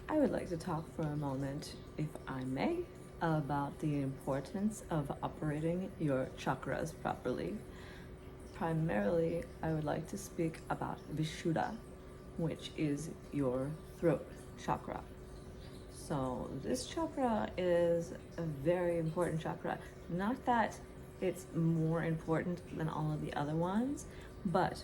I would like to talk for a moment, if I may, about the importance of operating your chakras properly. Primarily, I would like to speak about Vishuddha, which is your throat chakra. So this chakra is a very important chakra. Not that it's more important than all of the other ones, but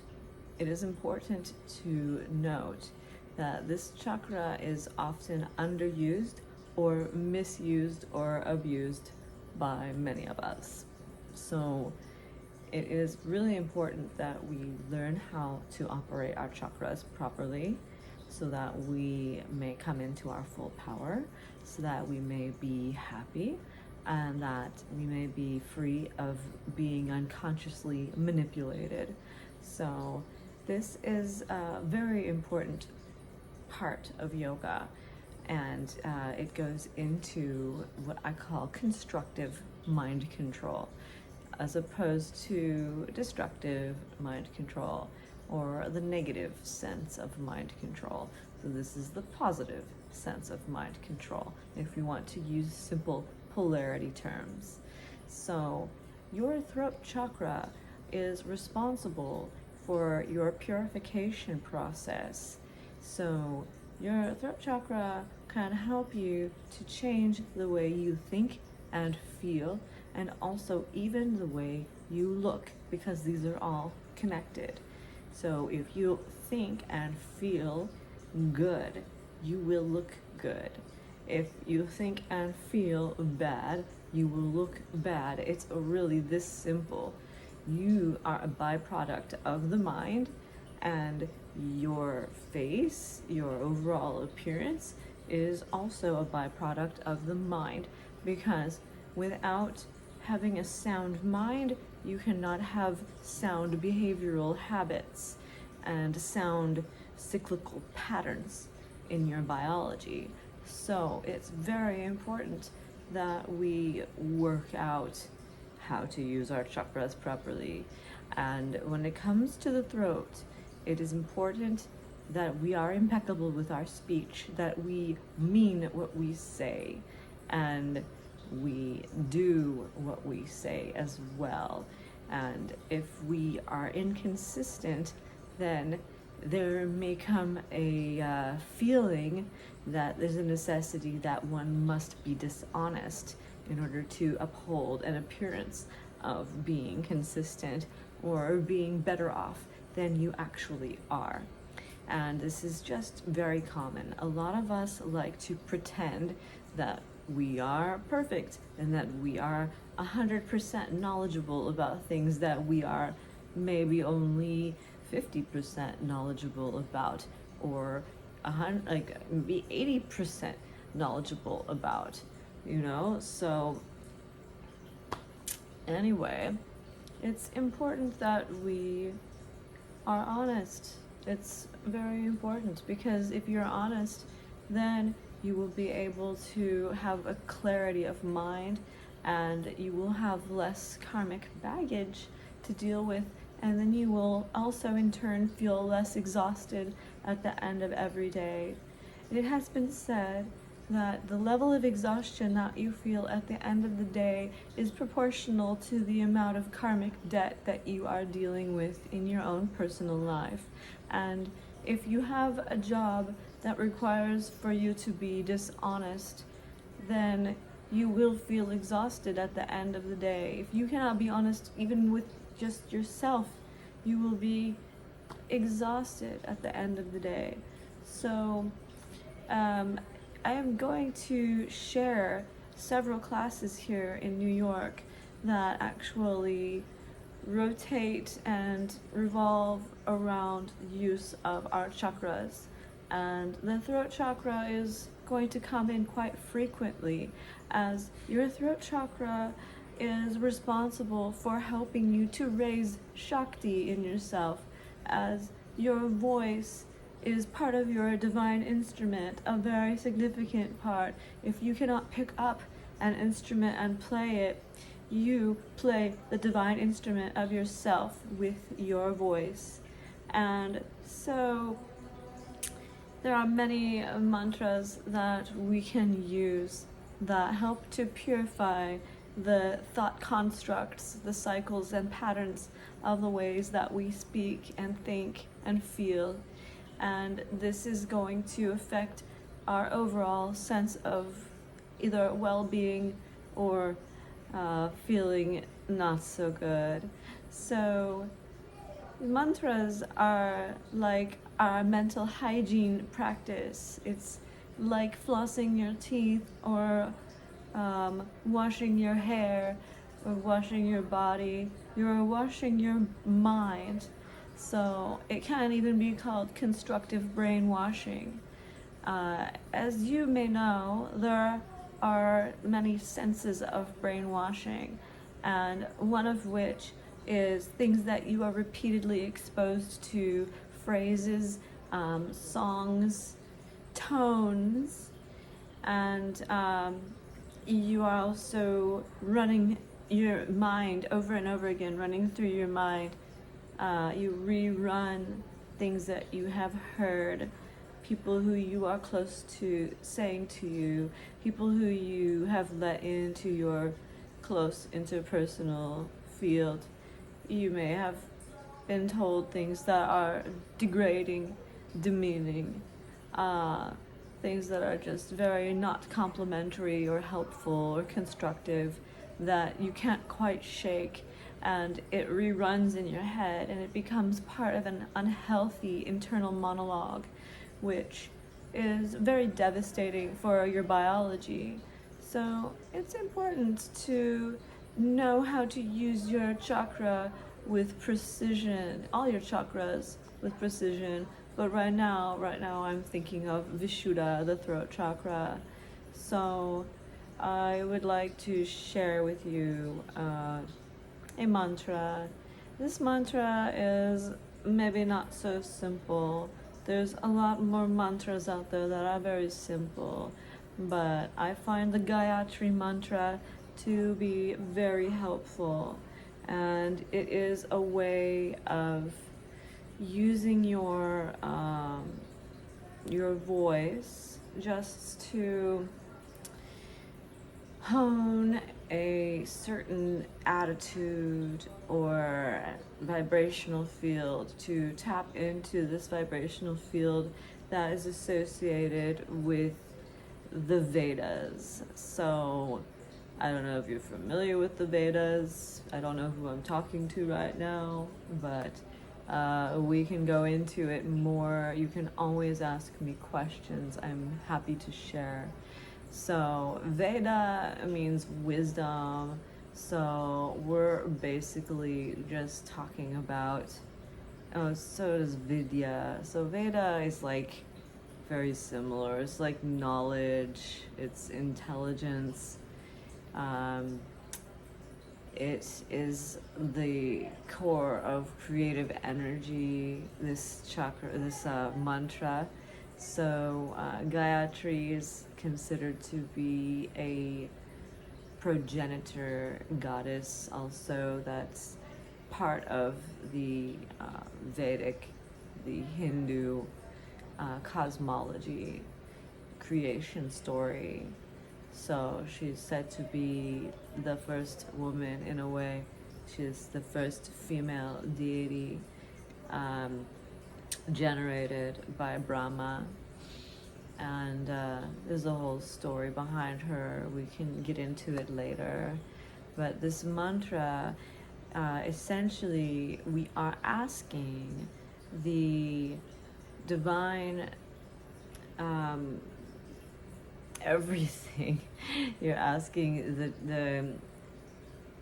it is important to note that this chakra is often underused or misused or abused by many of us. So it is really important that we learn how to operate our chakras properly so that we may come into our full power, so that we may be happy, and that we may be free of being unconsciously manipulated. So this is a very important part of yoga, and it goes into what I call constructive mind control, as opposed to destructive mind control or the negative sense of mind control. So this is the positive sense of mind control, if you want to use simple polarity terms. So your throat chakra is responsible for your purification process. So your throat chakra can help you to change the way you think and feel, and also even the way you look, because these are all connected. So if you think and feel good, you will look good. If you think and feel bad, you will look bad. It's really this simple. You are a byproduct of the mind, and your face, your overall appearance, is also a byproduct of the mind, because without having a sound mind, you cannot have sound behavioral habits and sound cyclical patterns in your biology. So it's very important that we work out how to use our chakras properly. And when it comes to the throat, it is important that we are impeccable with our speech, that we mean what we say, and we do what we say as well. And if we are inconsistent, then there may come a feeling that there's a necessity that one must be dishonest in order to uphold an appearance of being consistent or being better off than you actually are. And this is just very common. A lot of us like to pretend that we are perfect and that we are 100% knowledgeable about things that we are maybe only 50% knowledgeable about, or maybe 80% knowledgeable about, So anyway, it's important that we are honest. It's very important, because if you're honest, then you will be able to have a clarity of mind, and you will have less karmic baggage to deal with, and then you will also in turn feel less exhausted at the end of every day. It has been said that the level of exhaustion that you feel at the end of the day is proportional to the amount of karmic debt that you are dealing with in your own personal life. And if you have a job that requires for you to be dishonest, then you will feel exhausted at the end of the day. If you cannot be honest even with just yourself, you will be exhausted at the end of the day. So I am going to share several classes here in New York that actually rotate and revolve around the use of our chakras. And the throat chakra is going to come in quite frequently, as your throat chakra is responsible for helping you to raise Shakti in yourself, as your voice is part of your divine instrument, a very significant part. If you cannot pick up an instrument and play it, you play the divine instrument of yourself with your voice. And so there are many mantras that we can use that help to purify the thought constructs, the cycles and patterns of the ways that we speak and think and feel. And this is going to affect our overall sense of either well-being or feeling not so good. So mantras are like our mental hygiene practice. It's like flossing your teeth or washing your hair or washing your body. You're washing your mind. So it can even be called constructive brainwashing. As you may know, there are many senses of brainwashing, and one of which is things that you are repeatedly exposed to, phrases, songs, tones, and you are also running your mind over and over again, running through your mind. You rerun things that you have heard, people who you are close to saying to you, people who you have let into your close interpersonal field. You may have been told things that are degrading, demeaning, things that are just very not complimentary or helpful or constructive that you can't quite shake, and it reruns in your head and it becomes part of an unhealthy internal monologue, which is very devastating for your biology. So it's important to know how to use your chakra with precision, all your chakras with precision. But right now I'm thinking of Vishuddha, the throat chakra. So I would like to share with you a mantra. This mantra is maybe not so simple. There's a lot more mantras out there that are very simple, but I find the Gayatri mantra to be very helpful, and it is a way of using your voice just to hone a certain attitude or vibrational field, to tap into this vibrational field that is associated with the Vedas. So I don't know if you're familiar with the Vedas. I don't know who I'm talking to right now, but we can go into it more. You can always ask me questions. I'm happy to share. So Veda means wisdom. So we're basically just talking about, so does Vidya. So Veda is like very similar. It's like knowledge, it's intelligence. It is the core of creative energy, this chakra, this mantra. So Gayatri is considered to be a progenitor goddess also, that's part of the Vedic, the Hindu cosmology, creation story. So she's said to be the first woman in a way. She's the first female deity generated by Brahma. And there's a whole story behind her. We can get into it later. But this mantra, essentially, we are asking the divine everything. You're asking the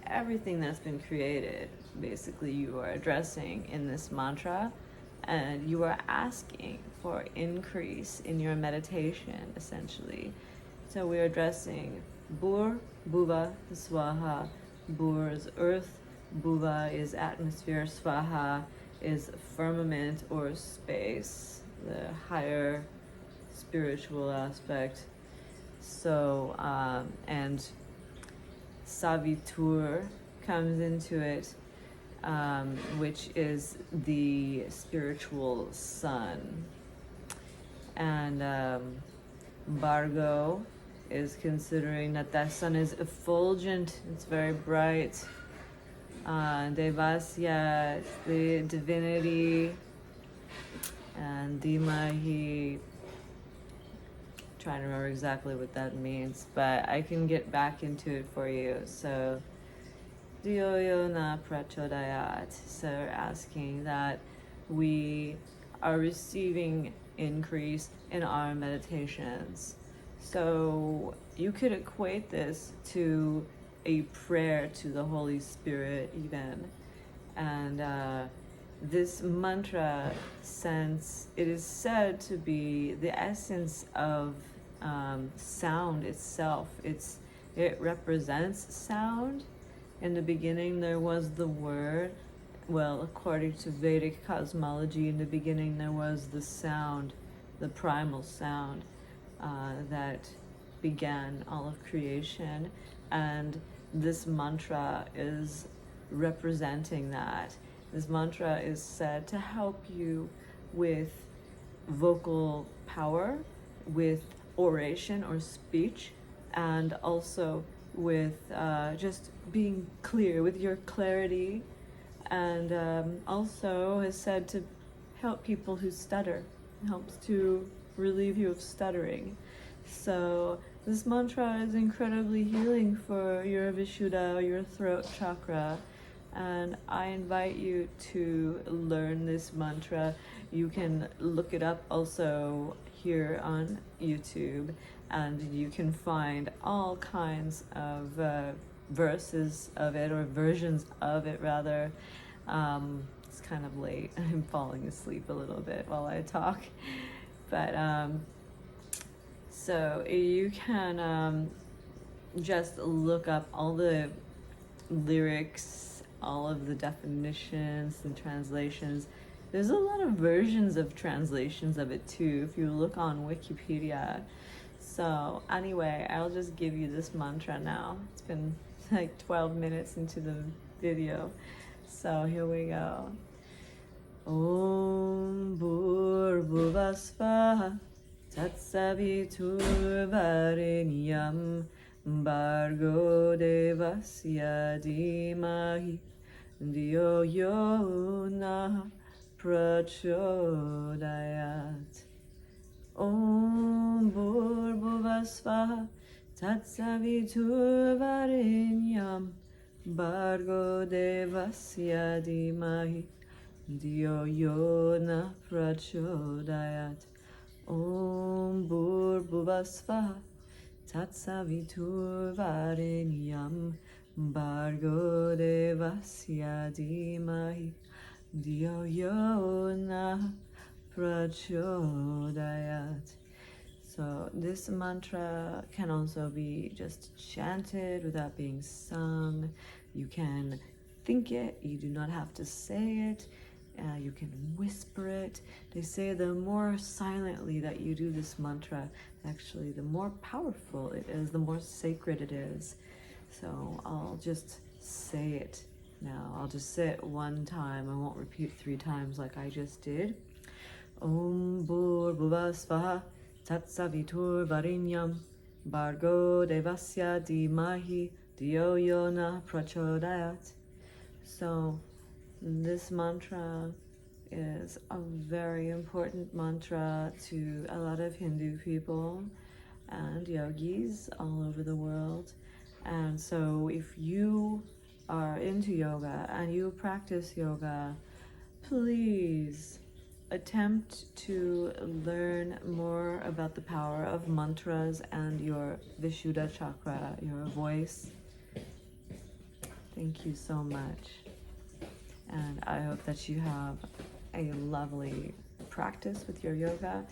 everything that's been created. Basically, you are addressing in this mantra, and you are asking for increase in your meditation, essentially. So we're addressing Bhur, Bhuva, Swaha. Bhur is earth, Bhuva is atmosphere, Swaha is firmament or space, the higher spiritual aspect. So, and Savitur comes into it, which is the spiritual sun. And Bargo is considering that that sun is effulgent, it's very bright. Devasya, the divinity, and Dimahi, trying to remember exactly what that means, but I can get back into it for you. So Diyoyo na prachodayat, so asking that we are receiving increase in our meditations. So you could equate this to a prayer to the Holy Spirit even. And this mantra, since it is said to be the essence of sound itself, it represents sound. In the beginning there was the word. Well, according to Vedic cosmology, in the beginning there was the sound, the primal sound that began all of creation, and this mantra is representing that. This mantra is said to help you with vocal power, with oration or speech, and also with just being clear, with your clarity, and also is said to help people who stutter. It helps to relieve you of stuttering. So this mantra is incredibly healing for your Vishuddha, your throat chakra, and I invite you to learn this mantra. You can look it up also here on YouTube, and you can find all kinds of verses of it, or versions of it rather. It's kind of late. I'm falling asleep a little bit while I talk, but so you can just look up all the lyrics, all of the definitions and translations. There's a lot of versions of translations of it too, if you look on Wikipedia. So anyway, I'll just give you this mantra now. It's been like 12 minutes into the video. So here we go. Om Bhurvasvaha Tatsavitur Varenyam Bargo Devasya Dhimahi Diyo Yo Na Prachodayat. Om Bhurvasvaha Tatsavitur Varenyam Bargo Devasya Dhimahi Diyo Yo Na Prachodayat. Om Bhurvasvaha Tatsavitur Varenyam Bargo Devasya Dhimahi Diyo Yo Na Prachodayat. So this mantra can also be just chanted without being sung. You can think it, you do not have to say it. You can whisper it. They say the more silently that you do this mantra, actually the more powerful it is, the more sacred it is. So I'll just say it now. I'll just say it one time. I won't repeat 3 times like I just did. Om Bhurvasvaha Tatsavitur Varenyam Bargo Devasya Dhimahi Diyo Yo Na Prachodayat. So this mantra is a very important mantra to a lot of Hindu people and yogis all over the world. And so if you are into yoga and you practice yoga, please attempt to learn more about the power of mantras and your Vishuddha chakra, your voice. Thank you so much. And I hope that you have a lovely practice with your yoga,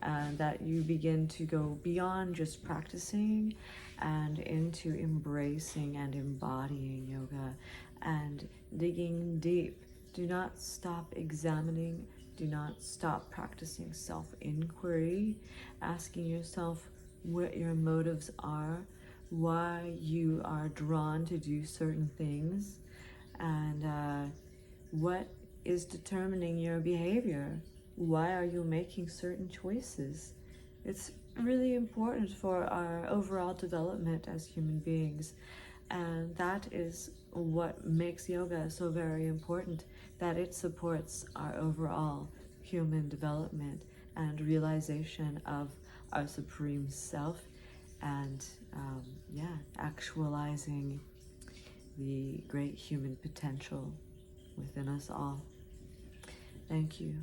and that you begin to go beyond just practicing and into embracing and embodying yoga and digging deep. Do not stop examining. Do not stop practicing self-inquiry, asking yourself what your motives are, why you are drawn to do certain things, and what is determining your behavior. Why are you making certain choices? It's really important for our overall development as human beings. And that is what makes yoga so very important, that it supports our overall human development and realization of our supreme self, and actualizing the great human potential within us all. Thank you